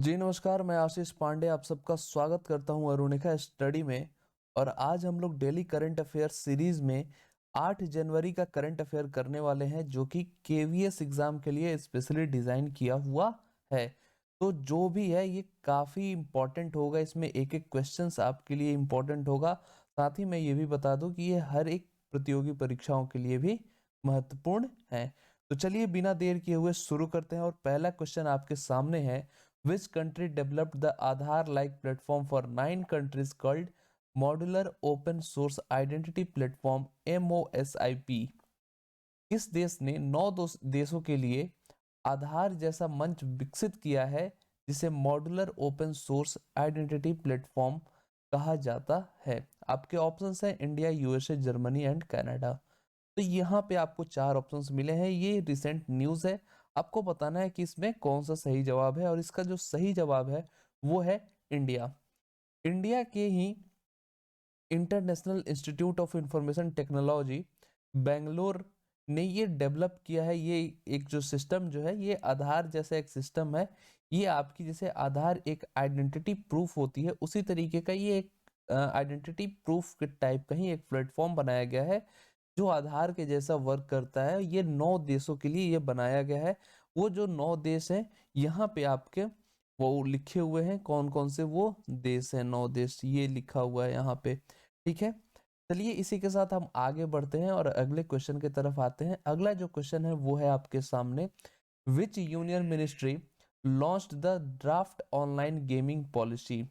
जी नमस्कार, मैं आशीष पांडे आप सबका स्वागत करता हूं अरुणिका स्टडी में। और आज हम लोग डेली करंट अफेयर सीरीज में 8 जनवरी का करंट अफेयर करने वाले हैं, जो कि केवीएस एग्जाम के लिए स्पेशली डिजाइन किया हुआ है। तो जो भी है ये काफी इंपॉर्टेंट होगा, इसमें एक एक क्वेश्चंस आपके लिए इंपॉर्टेंट होगा। साथ ही मैं ये भी बता दूं कि ये हर एक प्रतियोगी परीक्षाओं के लिए भी महत्वपूर्ण है। तो चलिए बिना देर किए हुए शुरू करते हैं और पहला क्वेश्चन आपके सामने है। Which country developed the Aadhaar-like platform for 9 countries called Modular Open Source Identity Platform (MOSIP)? किस देश ने 9 देशों के लिए आधार जैसा मंच विकसित किया है, जिसे modular open source identity platform कहा जाता है? आपके ऑप्शंस हैं India, USA, Germany and Canada. तो यहाँ पे आपको 4 ऑप्शंस मिले हैं। ये रिसेंट न्यूज़ है। आपको बताना है कि इसमें कौन सा सही जवाब है, और इसका जो सही जवाब है वो है इंडिया। इंडिया के ही international institute of information technology Bangalore ने ये डेवलप किया है। ये एक जो सिस्टम जो है, ये आधार जैसा एक सिस्टम है। ये आपकी जैसे आधार एक आइडेंटिटी प्रूफ होती है, उसी तरीके का ये एक आइडेंटिटी प्रूफ के टाइप का ही एक प्लेटफॉर्म बनाया गया है, जो आधार के जैसा वर्क करता है। ये 9 देशों के लिए ये बनाया गया है। वो जो 9 देश हैं, यहाँ पे आपके वो लिखे हुए हैं कौन कौन से वो देश हैं। 9 देश ये लिखा हुआ है यहाँ पे। ठीक है, चलिए इसी के साथ हम आगे बढ़ते हैं और अगले क्वेश्चन की तरफ आते हैं। अगला जो क्वेश्चन है वो है आपके सामने। Which union ministry launched the draft online gaming policy?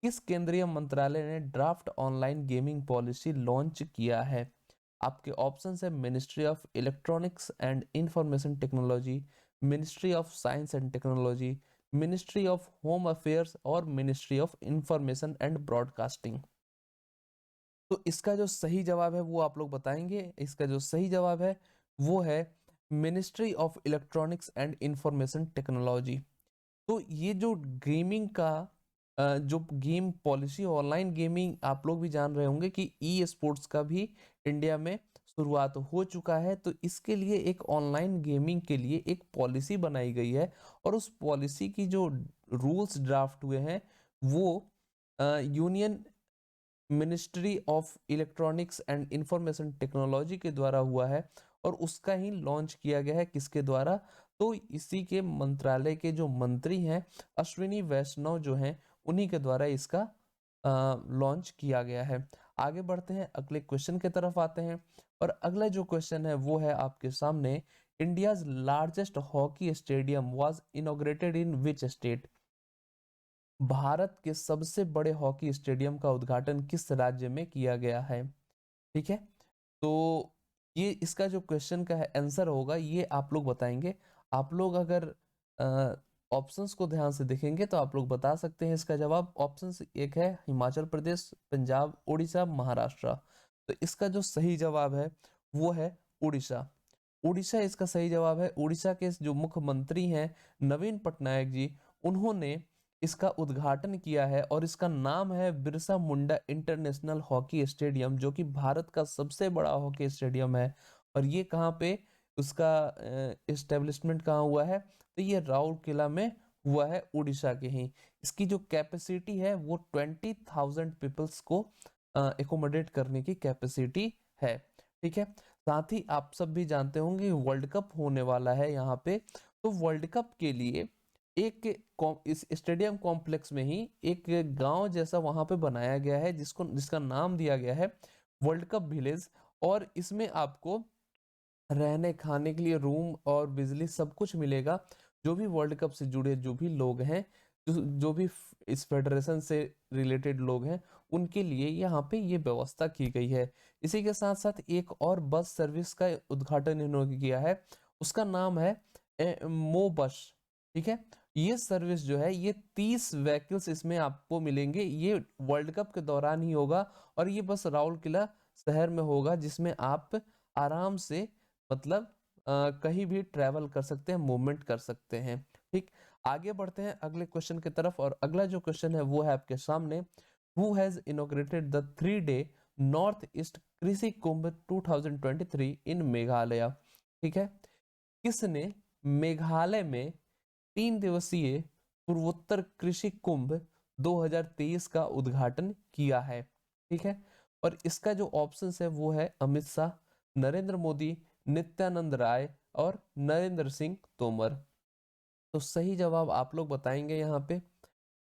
किस केंद्रीय मंत्रालय ने draft online gaming policy launch किया है? आपके ऑप्शंस है ministry of electronics and information technology, ministry of science and technology, ministry of home affairs और ministry of information and broadcasting. तो इसका जो सही जवाब है वो आप लोग बताएंगे। इसका जो सही जवाब है वो है ministry of electronics and information technology. तो ये जो गेमिंग का जो गेम पॉलिसी, ऑनलाइन गेमिंग, आप लोग भी जान रहे होंगे कि ई स्पोर्ट्स का भी इंडिया में शुरुआत हो चुका है। तो इसके लिए एक ऑनलाइन गेमिंग के लिए एक पॉलिसी बनाई गई है, और उस पॉलिसी की जो रूल्स ड्राफ्ट हुए हैं वो union ministry of electronics and information technology के द्वारा हुआ है, और उसका ही लॉन्च किया गया है। किसके द्वारा? तो इसी के मंत्रालय के जो मंत्री हैं अश्विनी वैष्णव जो हैं, उन्हीं के द्वारा इसका लॉन्च किया गया है। आगे बढ़ते हैं, अगले क्वेश्चन की तरफ आते हैं। और अगला जो क्वेश्चन है वो है आपके सामने। India's largest hockey stadium was inaugurated in which state? Bharat के सबसे बड़े हॉकी स्टेडियम का उद्घाटन किस राज्य में किया गया है? ठीक है, तो ये इसका जो क्वेश्चन का है आंसर होगा, ये आप लोग बताएंगे। आप लोग अगर ऑप्शंस को ध्यान से देखेंगे तो आप लोग बता सकते हैं इसका जवाब। ऑप्शंस एक है हिमाचल प्रदेश, पंजाब, उड़ीसा, महाराष्ट्र। तो इसका जो सही जवाब है वो है उड़ीसा। उड़ीसा इसका सही जवाब है। उड़ीसा के जो मुख्यमंत्री हैं नवीन पटनायक जी, उन्होंने इसका उद्घाटन किया है, और इसका नाम है Birsa Munda international hockey stadium, जो कि भारत का सबसे बड़ा हॉकी स्टेडियम है। और ये कहाँ पे उसका इस्टेब्लिशमेंट कहाँ हुआ है? तो ये राउरकेला में हुआ है, उड़ीसा के ही। इसकी जो कैपेसिटी है वो 20,000 पीपल्स को एकोमोडेट करने की कैपेसिटी है। ठीक है, साथ ही आप सब भी जानते होंगे वर्ल्ड कप होने वाला है यहाँ पे। तो वर्ल्ड कप के लिए एक इस स्टेडियम कॉम्प्लेक्स में ही एक गांव जैसा वहां पे बनाया गया है, जिसका नाम दिया गया है वर्ल्ड कप विलेज। और इसमें आपको रहने खाने के लिए रूम और बिजली सब कुछ मिलेगा। जो भी वर्ल्ड कप से जुड़े जो भी लोग हैं, जो भी इस फेडरेशन से रिलेटेड लोग हैं, उनके लिए यहाँ पे ये व्यवस्था की गई है। इसी के साथ साथ एक और बस सर्विस का उद्घाटन इन्होंने किया है, उसका नाम है मो बस। ठीक है, ये सर्विस जो है, ये 30 व्हीकल्स इसमें आपको मिलेंगे। ये वर्ल्ड कप के दौरान ही होगा, और ये बस राउरकेला शहर में होगा, जिसमें आप आराम से मतलब कहीं भी ट्रैवल कर सकते हैं, मूवमेंट कर सकते हैं। ठीक, आगे बढ़ते हैं अगले क्वेश्चन की तरफ। और अगला जो क्वेश्चन है वो है आपके सामने। Who has inaugurated the 3 day north east कृषि कुंभ 2023 इन मेघालय? ठीक है, किसने मेघालय में 3 दिवसीय पूर्वोत्तर कृषि कुंभ 2023 का उद्घाटन किया है? ठीक है, और इसका जो ऑप्शन है वो है अमित शाह, नरेंद्र मोदी, नित्यानंद राय और नरेंद्र सिंह तोमर। तो सही जवाब आप लोग बताएंगे यहाँ पे।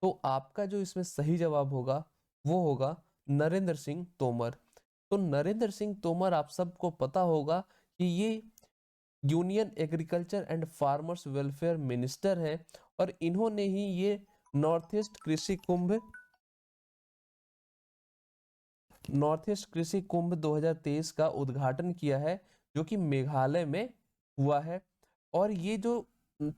तो आपका जो इसमें सही जवाब होगा वो होगा नरेंद्र सिंह तोमर। तो नरेंद्र सिंह तोमर, आप सबको पता होगा कि ये union agriculture and farmers welfare minister हैं, और इन्होंने ही ये नॉर्थ ईस्ट कृषि कुंभ 2023 का उद्घाटन किया है, जो कि मेघालय में हुआ है। और ये जो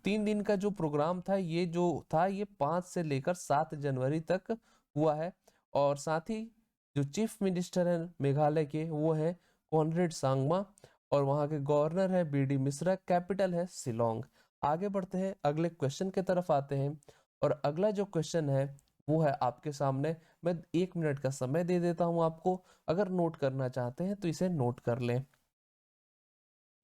3 दिन का जो प्रोग्राम था, ये 5 से लेकर 7 जनवरी तक हुआ है। और साथ ही जो चीफ मिनिस्टर है मेघालय के वो है कॉनरेड सांगमा, और वहाँ के गवर्नर है बीडी मिश्रा, कैपिटल है शिलोंग। आगे बढ़ते हैं, अगले क्वेश्चन की तरफ आते हैं। और अगला जो क्वेश्चन है वो है आपके सामने। मैं 1 मिनट का समय दे देता हूं आपको, अगर नोट करना चाहते हैं तो इसे नोट कर लें।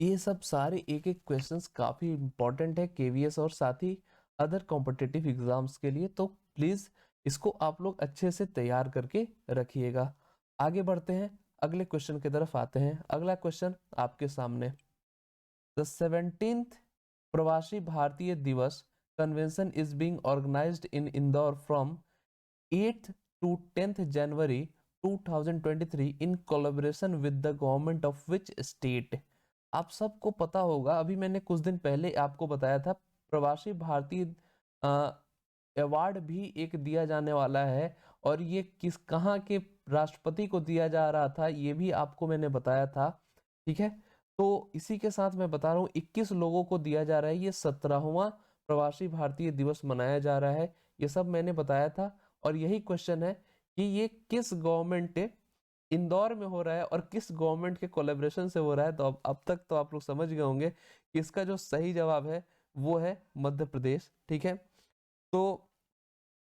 ये सब सारे एक एक क्वेश्चंस काफी इंपॉर्टेंट है केवीएस और साथ ही अदर कॉम्पिटिटिव एग्जाम्स के लिए, तो प्लीज इसको आप लोग अच्छे से तैयार करके रखिएगा। आगे बढ़ते हैं, अगले क्वेश्चन की तरफ आते हैं। अगला क्वेश्चन आपके सामने, the 17th Pravasi Bharatiya Divas convention is being organised in Indore from 8th to 10th January 2023 in collaboration with the government of which state? आप सबको पता होगा, अभी मैंने कुछ दिन पहले आपको बताया था प्रवासी भारतीय अवार्ड भी एक दिया जाने वाला है, और ये कहाँ के राष्ट्रपति को दिया जा रहा था ये भी आपको मैंने बताया था। ठीक है, तो इसी के साथ मैं बता रहा हूँ 21 लोगों को दिया जा रहा है, ये 17वां प्रवासी भारतीय दिवस मनाया जा रहा है, ये सब मैंने बताया था। और यही क्वेश्चन है कि ये किस गवर्नमेंट इंदौर में हो रहा है और किस गवर्नमेंट के कोलेब्रेशन से हो रहा है। तो अब तक तो आप लोग समझ गए होंगे कि इसका जो सही जवाब है वो है मध्य प्रदेश। ठीक है, तो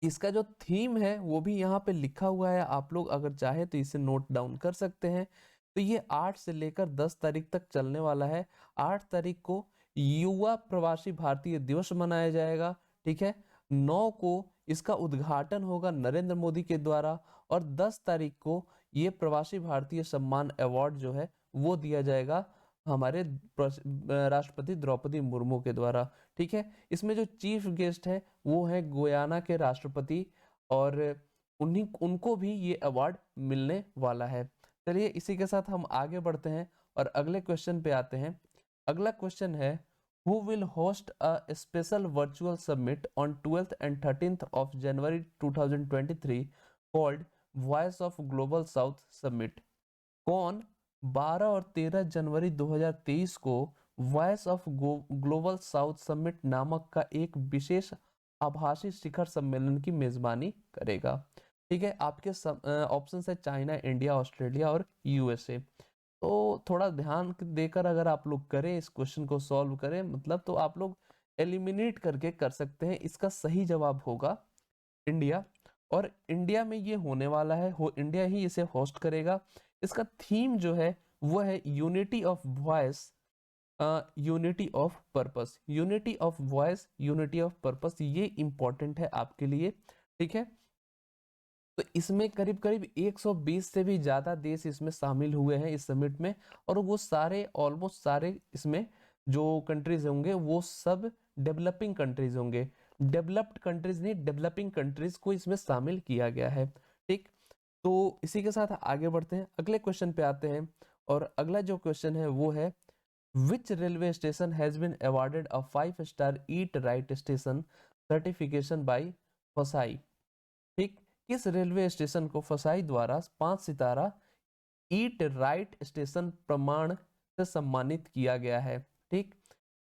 इसका जो थीम है वो भी यहाँ पे लिखा हुआ है, आप लोग अगर चाहे तो इसे नोट डाउन कर सकते हैं। तो ये 8 से लेकर 10 तारीख तक चलने वाला है। 8 तारीख को युवा प्रवासी भारतीय दिवस मनाया जाएगा। ठीक है, 9 को इसका उद्घाटन होगा नरेंद्र मोदी के द्वारा, और 10 तारीख को ये प्रवासी भारतीय सम्मान अवार्ड जो है वो दिया जाएगा हमारे राष्ट्रपति द्रौपदी मुर्मू के द्वारा। ठीक है, इसमें जो चीफ गेस्ट है वो है गुयाना के राष्ट्रपति, और उनको भी ये अवार्ड मिलने वाला है। चलिए इसी के साथ हम आगे बढ़ते हैं और अगले क्वेश्चन पे आते हैं। अगला क्वेश्चन है, who will host a special virtual summit on 12th and 13th of January 2023 called Voice of Global South Summit? कौन 12 और 13 जनवरी 2023 को voice of global south summit नामक का एक विशेष आभासी शिखर सम्मेलन की मेजबानी करेगा? ठीक है, आपके ऑप्शन है चाइना, इंडिया, ऑस्ट्रेलिया और यूएसए। तो थोड़ा ध्यान देकर अगर आप लोग करें, इस क्वेश्चन को सॉल्व करें, मतलब तो आप लोग एलिमिनेट करके कर सकते हैं। इसका सही जवाब होगा इंडिया, और इंडिया में ये होने वाला है, इंडिया ही इसे होस्ट करेगा। इसका थीम जो है वो है unity of voice, unity of purpose. Unity of voice, unity of purpose, ये इंपॉर्टेंट है आपके लिए। ठीक है, तो इसमें करीब करीब 120 से भी ज्यादा देश इसमें शामिल हुए हैं इस समिट में, और वो सारे ऑलमोस्ट सारे इसमें जो कंट्रीज होंगे वो सब डेवलपिंग कंट्रीज होंगे। डेवलप्ड कंट्रीज नहीं, डेवलपिंग कंट्रीज को इसमें शामिल किया गया है। ठीक, तो इसी के साथ आगे बढ़ते हैं, अगले क्वेश्चन पे आते हैं। और अगला जो क्वेश्चन है वो है, which railway station has been awarded a 5 star eat right station certification by FSSAI? ठीक, किस रेलवे स्टेशन को फसाई द्वारा 5 सितारा ईट राइट स्टेशन प्रमाण से सम्मानित किया गया है? ठीक,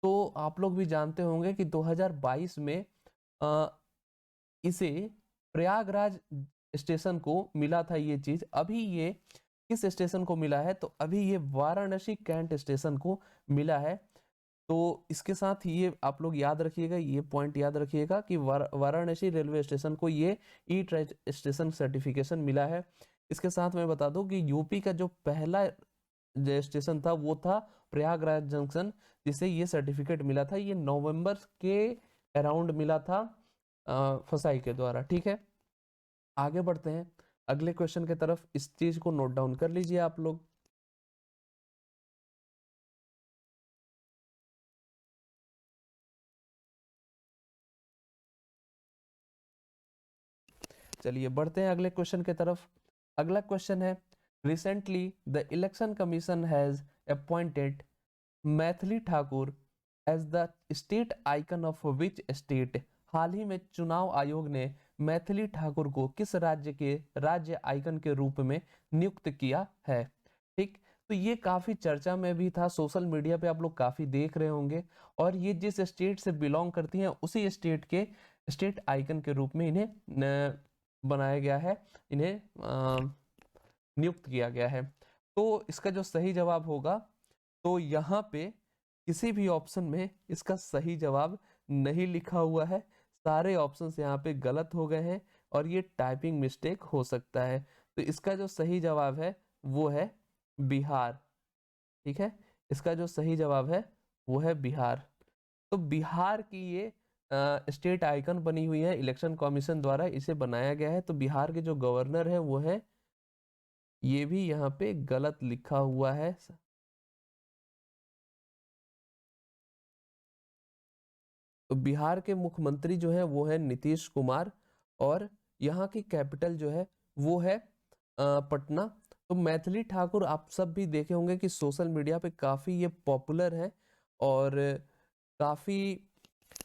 तो आप लोग भी जानते होंगे कि 2022 में अ, इसे प्रयागराज स्टेशन को मिला था ये चीज। अभी ये किस स्टेशन को मिला है? तो अभी ये वाराणसी कैंट स्टेशन को मिला है। तो इसके साथ ये आप लोग याद रखिएगा, ये पॉइंट याद रखिएगा कि वाराणसी रेलवे स्टेशन को ये ई ट्रैक स्टेशन सर्टिफिकेशन मिला है। इसके साथ मैं बता दूं कि यूपी का जो पहला जो स्टेशन था वो था प्रयागराज जंक्शन, जिसे ये सर्टिफिकेट मिला था। ये नवंबर के अराउंड मिला था, फसाई के द्वारा। ठीक है, आगे बढ़ते हैं अगले क्वेश्चन की तरफ। इस चीज को नोट डाउन कर लीजिए आप लोग। चलिए बढ़ते हैं अगले क्वेश्चन की तरफ। अगला क्वेश्चन है, recently the election commission has appointed Maithili Thakur as the state icon of which state. हाल ही में चुनाव आयोग ने मैथिली ठाकुर को किस राज्य के राज्य आइकन के रूप में नियुक्त किया है। ठीक, तो ये काफी चर्चा में भी था, सोशल मीडिया पे आप लोग काफी देख रहे होंगे। और ये जिस स्टेट से बिलोंग करती हैं उसी स्टेट के स्टेट आइकन के रूप में इन्हें बनाया गया है, इन्हें नियुक्त किया गया है। तो इसका जो सही जवाब होगा, तो यहाँ पे किसी भी ऑप्शन में इसका सही जवाब नहीं लिखा हुआ है, सारे ऑप्शंस यहाँ पे गलत हो गए हैं और ये टाइपिंग मिस्टेक हो सकता है। तो इसका जो सही जवाब है वो है बिहार। ठीक है, इसका जो सही जवाब है वो है बिहार। तो बिहार की ये स्टेट आइकन बनी हुई है, इलेक्शन कमीशन द्वारा इसे बनाया गया है। तो बिहार के जो गवर्नर है वो है, ये भी यहाँ पे गलत लिखा हुआ है। तो बिहार के मुख्यमंत्री जो है वो है नीतीश कुमार, और यहाँ की कैपिटल जो है वो है पटना। तो मैथिली ठाकुर आप सब भी देखे होंगे कि सोशल मीडिया पे काफ़ी ये पॉपुलर है, और काफ़ी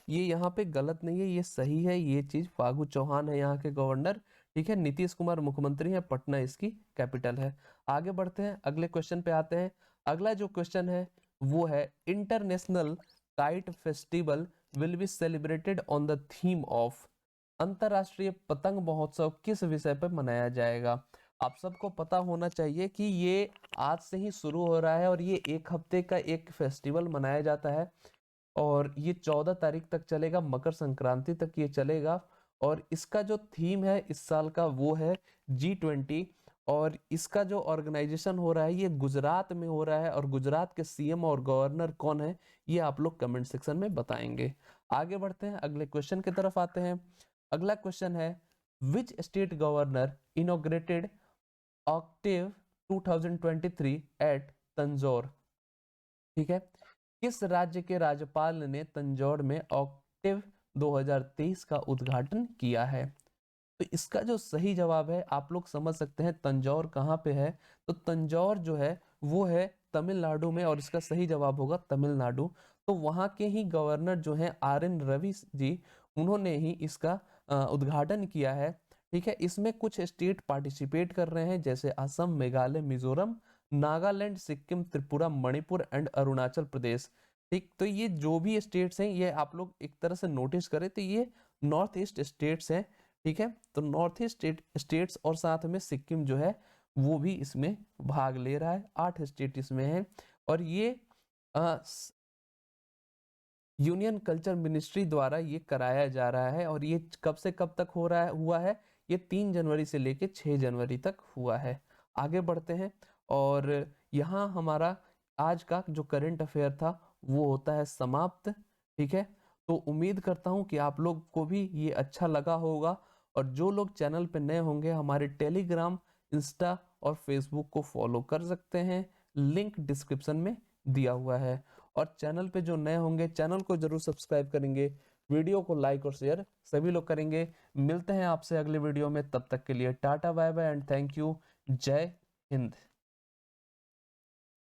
ये यहाँ पे गलत नहीं है, ये सही है। ये चीज़ फागू चौहान है यहाँ के गवर्नर। ठीक है, नीतीश कुमार मुख्यमंत्री है, पटना इसकी कैपिटल है। आगे बढ़ते हैं अगले क्वेश्चन पे आते हैं। अगला जो क्वेश्चन है वो है, international kite festival will be celebrated on the theme of. अंतरराष्ट्रीय पतंग महोत्सव किस विषय पर मनाया जाएगा। आप सबको पता होना चाहिए कि ये आज से ही शुरू हो रहा है और ये एक हफ्ते का एक फेस्टिवल मनाया जाता है, और ये 14 तारीख तक चलेगा, मकर संक्रांति तक ये चलेगा। और इसका जो थीम है इस साल का वो है G20। और इसका जो ऑर्गेनाइजेशन हो रहा है ये गुजरात में हो रहा है, और गुजरात के सीएम और गवर्नर कौन है ये आप लोग कमेंट सेक्शन में बताएंगे। आगे बढ़ते हैं अगले क्वेश्चन की तरफ आते हैं। अगला क्वेश्चन है, which state governor inaugurated octave 2023 at Tanjore. ठीक है, किस राज्य के राज्यपाल ने तंजौर में ऑक्टेव 2023 का उद्घाटन किया है। तो इसका जो सही जवाब है, आप लोग समझ सकते हैं तंजौर कहाँ पे है। तो तंजौर जो है वो है तमिलनाडु में, और इसका सही जवाब होगा तमिलनाडु। तो वहाँ के ही गवर्नर जो हैं RN रवि जी, उन्होंने ही इसका उद्घाटन किया है। ठीक है, इसमें कुछ स्टेट पार्टिसिपेट कर रहे हैं जैसे असम, मेघालय, मिजोरम, नागालैंड, सिक्किम, त्रिपुरा, मणिपुर एंड अरुणाचल प्रदेश। ठीक, तो ये जो भी स्टेट्स हैं ये आप लोग एक तरह से नोटिस करें तो ये नॉर्थ ईस्ट स्टेट्स हैं। ठीक है, तो नॉर्थ ईस्ट स्टेट्स और साथ में सिक्किम जो है वो भी इसमें भाग ले रहा है। 8 स्टेट इसमें हैं, और ये यूनियन कल्चर मिनिस्ट्री द्वारा ये कराया जा रहा है। और ये कब से कब तक हो रहा है हुआ है, ये 3 जनवरी से लेके 6 जनवरी तक हुआ है। आगे बढ़ते हैं, और यहाँ हमारा आज का जो करंट अफेयर था वो होता है समाप्त। ठीक है, तो उम्मीद करता हूँ कि आप लोग को भी ये अच्छा लगा होगा। और जो लोग चैनल पे नए होंगे हमारे टेलीग्राम, इंस्टा और फेसबुक को फॉलो कर सकते हैं, लिंक डिस्क्रिप्शन में दिया हुआ है। और चैनल पे जो नए होंगे चैनल को जरूर सब्सक्राइब करेंगे, वीडियो को लाइक और शेयर सभी लोग करेंगे। मिलते हैं आपसे अगले वीडियो में, तब तक के लिए tata bye bye and thank you. जय हिंद।